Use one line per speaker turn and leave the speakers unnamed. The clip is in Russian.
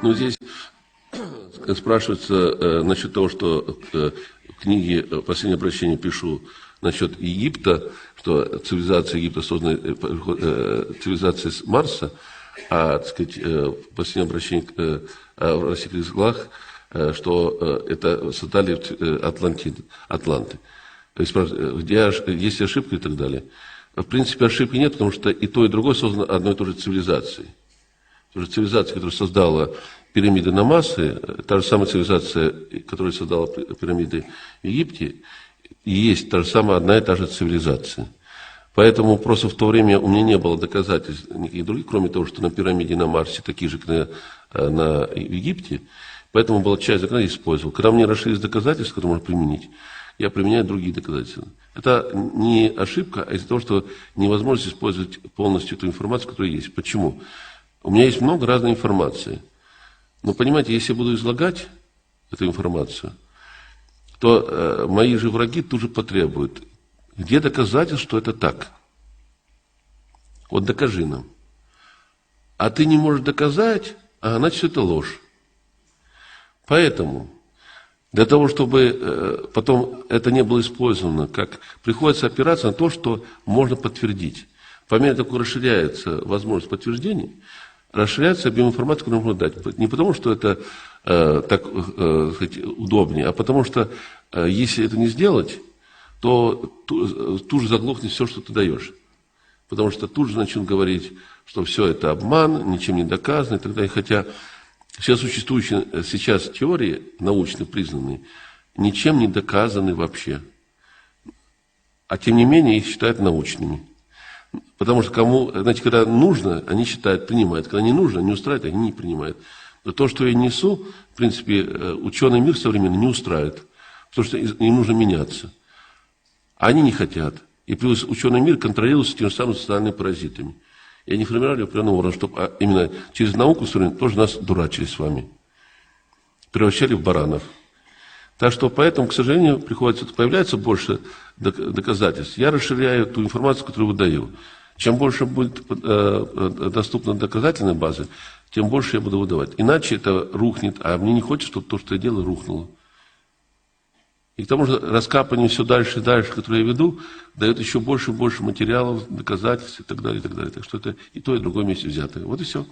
Ну, здесь спрашивается насчет того, что в книге «Последнее обращение» пишу насчет Египта, что цивилизация Египта создана цивилизация с Марса, а, так сказать, в «Последнем обращении» в «Рассекреченных главах», что это создали атланты. То есть, где есть ошибка и так далее. В принципе, ошибки нет, потому что и то, и другое создано одной и той же цивилизацией. Цивилизация, которая создала пирамиды на Марсе, та же самая цивилизация, которая создала пирамиды в Египте, и есть та же самая одна и та же цивилизация. Поэтому просто в то время у меня не было доказательств никаких других, кроме того, что на пирамиде на Марсе такие же, как в Египте. Поэтому была часть законодательства использовал. Когда мне расширились доказательства, которые можно применить, я применяю другие доказательства. Это не ошибка, а из-за того, что невозможно использовать полностью ту информацию, которая есть. Почему? У меня есть много разной информации. Но, понимаете, если я буду излагать эту информацию, то мои же враги тут же потребуют. Где доказательство, что это так? Вот докажи нам. А ты не можешь доказать, значит, это ложь. Поэтому, для того, чтобы потом это не было использовано, как приходится опираться на то, что можно подтвердить. По мере того, как расширяется возможность подтверждения, расширяется объем информации, которую можно дать. Не потому, что это так сказать, удобнее, а потому что если это не сделать, то тут же заглохнет все, что ты даешь. Потому что тут же начнут говорить, что все это обман, ничем не доказано и так далее. Хотя все существующие сейчас теории, научно признанные, ничем не доказаны вообще. А тем не менее их считают научными. Потому что кому, знаете, когда нужно, они считают, принимают. Когда не нужно, не устраивает, они не принимают. Но то, что я несу, в принципе, ученый мир современный не устраивает. Потому что им нужно меняться. А они не хотят. И плюс ученый мир контролируется тем самым социальными паразитами. И они формировали определенный уровень, чтобы именно через науку тоже нас дурачили с вами. Превращали в баранов. Так что поэтому, к сожалению, появляется больше доказательств. Я расширяю ту информацию, которую выдаю. Чем больше будет доступна доказательной базы, тем больше я буду выдавать. Иначе это рухнет, а мне не хочется, чтобы то, что я делаю, рухнуло. И к тому же раскапывание все дальше и дальше, которое я веду, дает еще больше и больше материалов, доказательств и так далее, и так далее. Так что это и то, и другое вместе взятое. Вот и все.